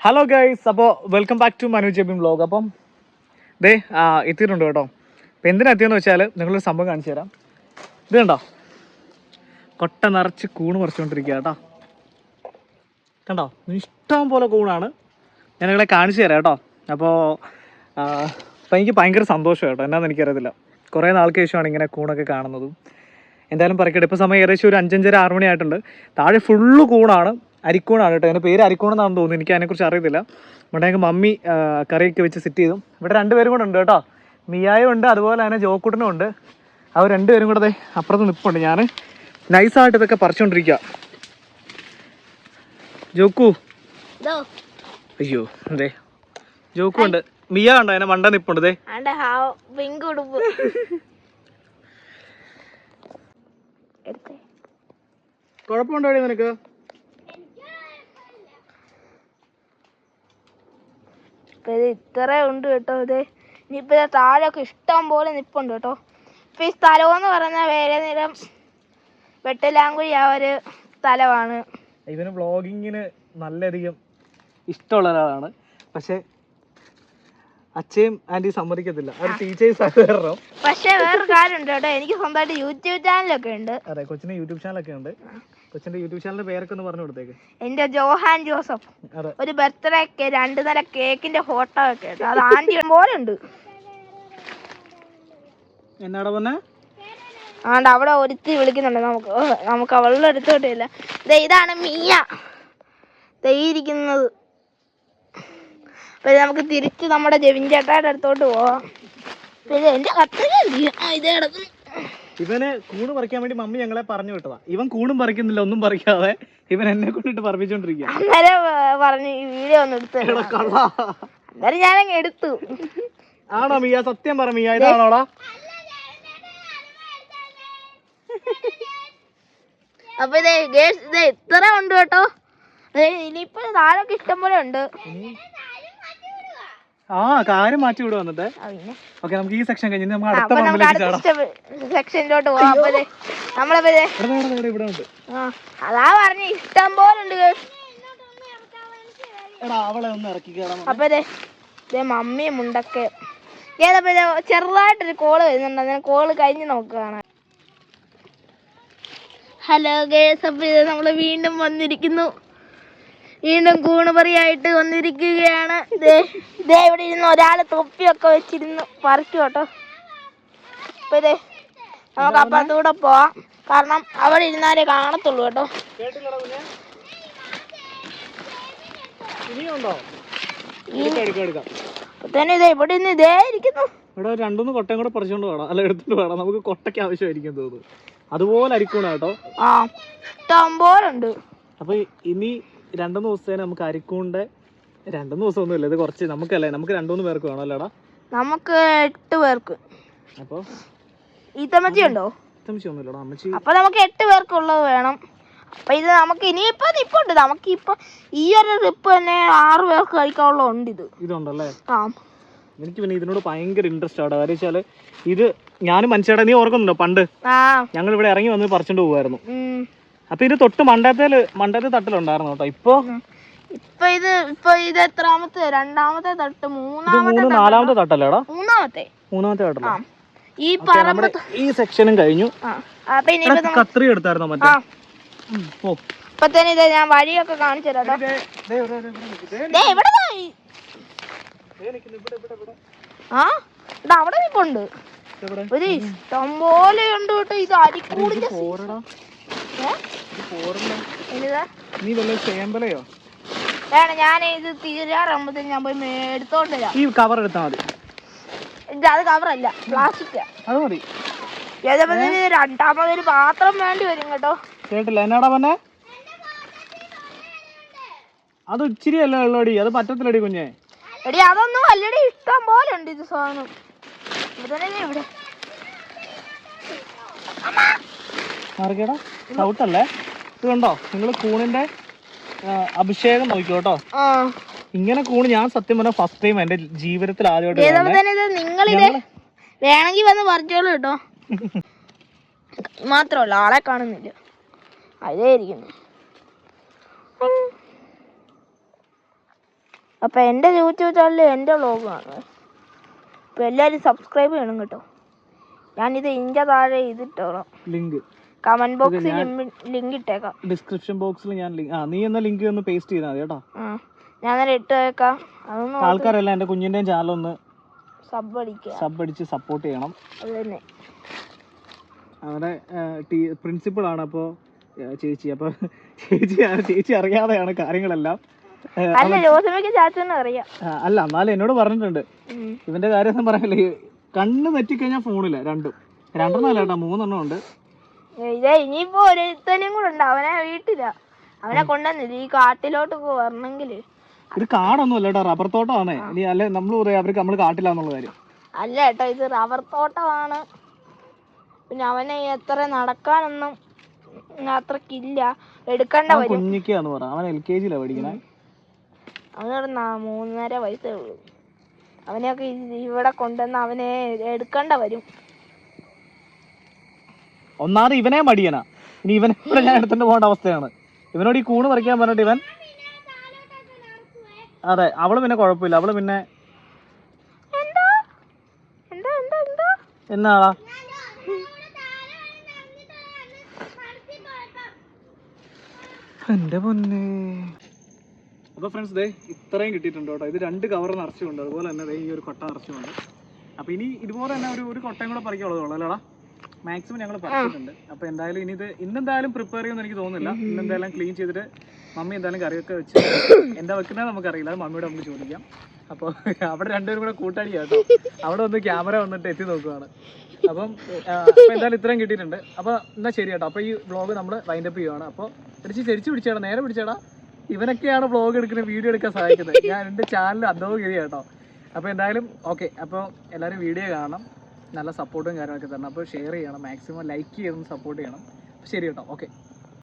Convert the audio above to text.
Hello guys, അപ്പോൾ welcome back to Manu Jebin vlog. അപ്പം ദേ എത്തിയിട്ടുണ്ട് കേട്ടോ. അപ്പോൾ എന്തിനാ എത്തിയെന്ന് വെച്ചാൽ നിങ്ങളൊരു സംഭവം കാണിച്ചു തരാം. ഇത് കണ്ടോ, കൊട്ട നിറച്ച് കൂണ് പറിച്ചുകൊണ്ടിരിക്കുക കേട്ടോ. കണ്ടോ, ഇഷ്ടം പോലെ കൂണാണ്. ഞാൻ നിങ്ങളെ കാണിച്ചു തരാം കേട്ടോ. അപ്പോൾ എനിക്ക് ഭയങ്കര സന്തോഷം കേട്ടോ. എന്നാന്ന് എനിക്കറിയത്തില്ല, കുറേ നാൾക്ക് ശേഷമാണ് ഇങ്ങനെ കൂണൊക്കെ കാണുന്നതും. എന്തായാലും പറിക്കട്ടെ. ഇപ്പോൾ സമയം ഏകദേശം ഒരു 5-5:30-6 മണി ആയിട്ടുണ്ട്. താഴെ ഫുള്ള് കൂണാണ്, അരിക്കൂണാണ് കേട്ടോ. അതിൻ്റെ പേര് അരിക്കൂണെന്നാണെന്ന് തോന്നുന്നു, എനിക്ക് അതിനെക്കുറിച്ച് അറിയത്തില്ല. ഇവിടെ ഞങ്ങൾക്ക് മമ്മി കറിയൊക്കെ വെച്ച് സെറ്റ് ചെയ്തു. ഇവിടെ 2 പേരും കൂടെ ഉണ്ട് കേട്ടോ. മിയായും ഉണ്ട്, അതുപോലെ തന്നെ ജോക്കുട്ടനും ഉണ്ട്. അവർ 2 പേരും കൂടെ അപ്പുറത്ത് നിൽപ്പുണ്ട്. ഞാൻ നൈസായിട്ട് ഇതൊക്കെ പറിച്ചുകൊണ്ടിരിക്കുക. ജോക്കു, അയ്യോ അതെ ജോക്കു ഉണ്ട്. മിയ ഉണ്ടോ, അതിനെ മണ്ട നിപ്പുണ്ട്. ദേ കുഴപ്പമുണ്ടോ നിനക്ക്? ഇത്ര ഉണ്ട് കേട്ടോ. ഇത് ഇനിയിപ്പോ താഴെയൊക്കെ ഇഷ്ടം പോലെ നിപ്പുണ്ട് കേട്ടോ. ഇപ്പൊ ഈ സ്ഥലമെന്ന് പറഞ്ഞ വേറെ നിരം വെട്ടലാങ്കുഴി ആ ഒരു സ്ഥലമാണ്. ഇവന് വ്ളോഗിങ്ങിന് നല്ലധികം ഇഷ്ടമുള്ള ഒരാളാണ്. പക്ഷെ അച്ഛയും ആന്റി സമ്മതിക്കത്തില്ല, അവർ ടീച്ചേഴ്സ്. പക്ഷെ വേറൊരു കാര്യമുണ്ട് കേട്ടോ, എനിക്ക് സ്വന്തമായിട്ട് യൂട്യൂബ് ചാനലൊക്കെ ഉണ്ട്. അതെ, കൊച്ചിന് യൂട്യൂബ് ചാനലൊക്കെ ഉണ്ട്. കൊച്ചിന്റെ യൂട്യൂബ് ചാനലിന്റെ പേരൊക്കെ ഒന്ന് പറഞ്ഞു കൊടുത്തേക്ക്. എന്റെ ജോഹാൻ ജോസഫ്. ഒരു ബർത്ത്ഡേ 2 നില കേക്കിന്റെ ഫോട്ടോ ഒക്കെ ഉണ്ട്. അത് ആന്റി പോലെ ഉണ്ട്. എന്നാടാ പറഞ്ഞേ? ആണ്ട് അവിടെ ഒരുത്തി വിളിക്കുന്നുണ്ട്. നമുക്ക് അവളുടെ അടുത്തോട്ടില്ല. ഇതാണ് മിയ ഇരിക്കുന്നത്. അപ്പൊ നമുക്ക് തിരിച്ച് നമ്മുടെ ജെവിൻ ചേട്ടായുടെ അടുത്തോട്ട് പോവാം. പിന്നെ എന്റെ കത്തിരി ഇത് കിടക്കുന്നു. ഇവന് കൂണ് പറിക്കാൻ വേണ്ടി മമ്മി ഞങ്ങളെ പറഞ്ഞു വിട്ടതാ. ഇവൻ കൂണും പറിക്കുന്നില്ല, ഒന്നും പറിക്കാതെ ഇവൻ എന്നെ കൊണ്ടിട്ട് പറപ്പിച്ചോണ്ടിരിക്കുക. അന്നേരം പറഞ്ഞു ഈ വീഡിയോ ഒന്ന് എടുത്തു. അന്നേരം ഞാനങ്ങ് എടുത്തു. ആണോ മിയ? സത്യം പറ മിയ, ഇതാണോടാ? അപ്പൊ ഇതേ ഇത്ര ഉണ്ട് കേട്ടോ. ഇനിയിപ്പോ താഴൊക്കെ ഇഷ്ടം പോലെ ഉണ്ട്. കാര്യം മാറ്റി വിടുക വന്നിട്ട്. ഓക്കെ, നമുക്ക് ഈ സെക്ഷൻ കഴിഞ്ഞ് നമുക്ക് അടുത്ത സെക്ഷനിലോട്ട് പോവാം. അതാ പറഞ്ഞ ഇഷ്ടം പോലെ ഉണ്ട്. അപ്പൊ മമ്മിയും ഉണ്ടൊക്കെ ചെറുതായിട്ടൊരു കോള് വരുന്നുണ്ട്. അതിന് കോള് കഴിഞ്ഞ് നോക്കുകയാണ്. ഹലോ ഗേസ്, അപ്പൊ നമ്മള് വീണ്ടും വന്നിരിക്കുന്നു. വീണ്ടും കൂണുപറിയായിട്ട് വന്നിരിക്കുകയാണ്. ഇവിടെ ഇരുന്ന് ഒരാള് തൊപ്പിയൊക്കെ വെച്ചിരുന്നു പറിക്കും കേട്ടോ. അപ്പൊ നമുക്ക് അപ്പുറത്തൂടെ പോവാം, കാരണം അവിടെ ഇരുന്നാലേ കാണത്തുള്ളൂ കേട്ടോ. തന്നെ ഇവിടെ ഇന്ന് ഇരിക്കുന്നു. ഇവിടെ 2-3 കൊട്ടയും കൂടെ പറിച്ചോണ്ട് വേണം, അല്ല എടുത്തോണ്ട് വേണം. നമുക്ക് കൊട്ടയ്ക്ക് ആവശ്യമായിരിക്കും തോന്നുന്നു. അതുപോലെ അരിക്കൂണ കേട്ടോ. ഇഷ്ടം പോലെ ഉണ്ട്. അപ്പൊ ഇനി 2-3 ദിവസത്തേന് നമുക്ക് അരിക്കൂണിന്റെ 2-3 ദിവസമൊന്നും ഇല്ല, ഇത് കുറച്ച് നമുക്കല്ലേ, നമുക്ക് 2-3 പേർക്ക് വേണം അല്ലേടാ? നമുക്ക് 8 പേർക്ക്. അപ്പൊ ഈത്തമ്മച്ചി ഉണ്ടോ? ഒന്നുമില്ലടാ അമ്മച്ചി. അപ്പൊ നമുക്ക് 8 പേർക്കുള്ളത് വേണം. അപ്പൊ ഇത് നമുക്ക് ഇനിയിപ്പോ നിപ്പുണ്ട്. നമുക്കിപ്പൊ ഈ ഒരു ട്രിപ്പ് തന്നെ 6 പേർക്ക് കഴിക്കാനുള്ള ഉണ്ട്. ഇതുണ്ടല്ലേ? എനിക്ക് പിന്നെ ഇതിനോട് ഭയങ്കര ഇൻട്രസ്റ്റ് ആണ്. കാര്യം വെച്ചാല് ഇത് ഞാനും മനുഷ്യടാ, നീ ഓർക്കുന്നുണ്ടോ പണ്ട് ഞങ്ങൾ ഇവിടെ ഇറങ്ങി വന്ന് പറിച്ചോണ്ട് പോകുമായിരുന്നു. അപ്പൊ ഇത് തൊട്ട് മണ്ടത്തെ തട്ടിലുണ്ടായിരുന്നു കേട്ടോ. ഇപ്പൊ ഇത് എത്രാമത്തെ? 2ാമത്തെ തട്ട്, 4ാമത്തെ തട്ടല്ലേടാ? 3ാമത്തെ തട്ടല്ല. ഈ സെക്ഷനും കഴിഞ്ഞു. കത്രി എടുത്തായിരുന്നോ മറ്റേ? ഇപ്പൊ തന്നെ ഞാൻ വഴിയൊക്കെ കാണിച്ചു തരാം. അവിടെ നിപ്പുണ്ട് ഒരു ഇഷ്ടം പോലെ ഉണ്ട് കേട്ടോ. ഇത് അരിക്കൂടിന്റെ വേണം. ഞാൻ ഇത് തീരാറാകുമ്പോഴത്തേക്ക് ഞാൻ പോയി എടുത്തോണ്ട് വരാം. ഈ കവർ എടുത്താൽ മതി. അത് കവറല്ല, പ്ലാസ്റ്റിക്. അത് മതി. 2ാമതൊരു പാത്രം വേണ്ടി വരും കേട്ടോ. കേട്ടില്ല എന്നാടാ പറഞ്ഞേ? അത് ഇച്ചിരി അല്ല ഉള്ളടി, അത് പറ്റത്തില്ലടി കുഞ്ഞെ. എടി അതൊന്നും അല്ലടി, ഇഷ്ടം പോലെ ഉണ്ട് ഇത് സാധനം. ഇവിടെ മാറിക്കേടാ, ചവിട്ടല്ലേ. ഇത് കണ്ടോ നിങ്ങൾ കൂണിന്റെ അഭിഷേകം നോക്കിക്കോട്ടോ. ഇങ്ങനെ കൂണ് ഞാൻ സത്യം പറഞ്ഞ ഫസ്റ്റ് ടൈം എന്റെ ജീവിതത്തിൽ ആദ്യമായിട്ട്. നിങ്ങളിത് വേണമെങ്കിൽ വന്ന് പറിച്ചോളൂ കേട്ടോ. മാത്രമല്ല ആളെ കാണുന്നില്ല, അതേ ഇരിക്കുന്നു. അപ്പം എൻ്റെ യൂട്യൂബ് ചാനലിൽ എൻ്റെ വ്ളോഗ് ആണ്. അപ്പോൾ എല്ലാവരും സബ്സ്ക്രൈബ് ചെയ്യണം കേട്ടോ. ഞാനിത് ഇതിൻ്റെ താഴെ ഇതിട്ടോളാം, ലിങ്ക് കമന്റ് ബോക്സിൽ ലിങ്ക് ഇട്ടേക്കാം, ഡിസ്ക്രിപ്ഷൻ ബോക്സിൽ ഞാൻ നീ എന്ന ലിങ്ക് ഒന്ന് പേസ്റ്റ് ചെയ്താൽ മതി കേട്ടോ. ഞാൻ തന്നെ ഇട്ടേക്കാം. അതൊന്നും ആൾക്കാരെല്ലാം എൻ്റെ കുഞ്ഞിൻ്റെയും ചാനലൊന്ന് സബ് അടിച്ച് സപ്പോർട്ട് ചെയ്യണം. അത് തന്നെ. അവിടെ പ്രിൻസിപ്പളാണ്. അപ്പോൾ ചേച്ചി ചേച്ചി അറിയാതെയാണ് കാര്യങ്ങളെല്ലാം. അല്ല, ജോസഫിക്ക് ചാച്ചനെ അറിയാം. അല്ല, എന്നാലും എന്നോട് പറഞ്ഞിട്ടുണ്ട് ഇവന്റെ കാര്യം പറയല്ലേ. കണ്ണ് തെറ്റിക്കഴിഞ്ഞാൽ ഫോണില്ല. രണ്ടെണ്ണമല്ല കേട്ടോ, 3 എണ്ണം ഉണ്ട്. ഇനിയിപ്പോ ഒരുത്തനും കൂടെ ഉണ്ട്. അവനെ വീട്ടില, അവനെ കൊണ്ടുവന്നില്ല. ഈ കാട്ടിലോട്ട് വരണമെങ്കില്. ഇത് കാടൊന്നും അല്ല കേട്ടോ, റബ്ബർ തോട്ടമാണ്. ഇനി അല്ലെ നമ്മൾ പറയാം അവർക്ക് നമ്മൾ കാട്ടിലാന്നുള്ള കാര്യം. അല്ല കേട്ടോ, ഇത് റബ്ബർ തോട്ടമാണ്. പിന്നെ അവനെ എത്ര നടക്കാനൊന്നും അത്രക്കില്ല, എടുക്കണ്ട വരും. കുഞ്ഞിക്കാന്ന് പറ, അവൻ LKG പഠിക്കണേ. അവനോട് 3.5 വയസ്സേ ഉള്ളൂ. അവനെയൊക്കെ ഇവിടെ കൊണ്ടുവന്ന് അവനെ എടുക്കണ്ട വരും. ഒന്നാമത് ഇവനെ മടിയനാ. ഇനി ഇവനെ കൂടെ ഞാൻ എടുത്തിട്ട് പോകേണ്ട അവസ്ഥയാണ്. ഇവനോട് ഈ കൂണ് പറിക്കാൻ പറഞ്ഞിട്ട് ഇവൻ, അതെ, അവള് പിന്നെ കുഴപ്പമില്ല. അവള് പിന്നെ എന്നാളാ എന്റെ പൊന്നെ. അപ്പോൾ ഫ്രണ്ട്സ്, ദേ ഇത്രയും കിട്ടിയിട്ടുണ്ട് കേട്ടോ. ഇത് 2 കവർ നിറച്ചുണ്ട്. അതുപോലെ തന്നെ ദേ ഈ ഒരു കൊട്ട നിറച്ചുണ്ട്. അപ്പോൾ ഇനി ഇതുപോലെ തന്നെ ഒരു കൊട്ടയും കൂടെ പറിക്കാനുള്ളതുള്ളൂ അല്ലേടാ. മാക്സിമം ഞങ്ങൾ പറിച്ചിട്ടുണ്ട്. അപ്പോൾ എന്തായാലും ഇനി ഇത് ഇന്നെന്തായാലും പ്രിപ്പയർ ചെയ്യുമെന്ന് എനിക്ക് തോന്നുന്നില്ല. ഇന്നെന്തായാലും ക്ലീൻ ചെയ്തിട്ട് മമ്മി എന്തായാലും കറിയൊക്കെ വെച്ച് എന്താ വെക്കുന്നത് നമുക്കറിയില്ല. അത് മമ്മിയോട് നമുക്ക് ചോദിക്കാം. അപ്പോൾ അവിടെ 2 പേരും കൂടെ കൂട്ടാടി കേട്ടോ. അവിടെ ഒന്ന് ക്യാമറ വന്നിട്ട് എത്തി നോക്കുവാണ്. അപ്പം എന്തായാലും ഇത്രയും കിട്ടിയിട്ടുണ്ട്. അപ്പോൾ എന്നാൽ ശരി കേട്ടോ. അപ്പോൾ ഈ വ്ളോഗ് നമ്മൾ വൈൻഡപ്പ് ചെയ്യുവാണ്. അപ്പോൾ ചെരിച്ച് പിടിച്ചേടാ, നേരെ പിടിച്ചേടാ. ഇവനൊക്കെയാണ് വ്ളോഗ് എടുക്കുന്നത്, വീഡിയോ എടുക്കാൻ സഹായിക്കുന്നത്. ഞാൻ എൻ്റെ ചാനൽ അധോഗതി കേട്ടോ. അപ്പോൾ എന്തായാലും ഓക്കെ. അപ്പോൾ എല്ലാവരും വീഡിയോ കാണണം, നല്ല സപ്പോർട്ടും കാര്യങ്ങളൊക്കെ തരണം. അപ്പോൾ ഷെയർ ചെയ്യണം, മാക്സിമം ലൈക്ക് ചെയ്തൊന്ന് സപ്പോർട്ട് ചെയ്യണം. ശരി കേട്ടോ, ഓക്കെ.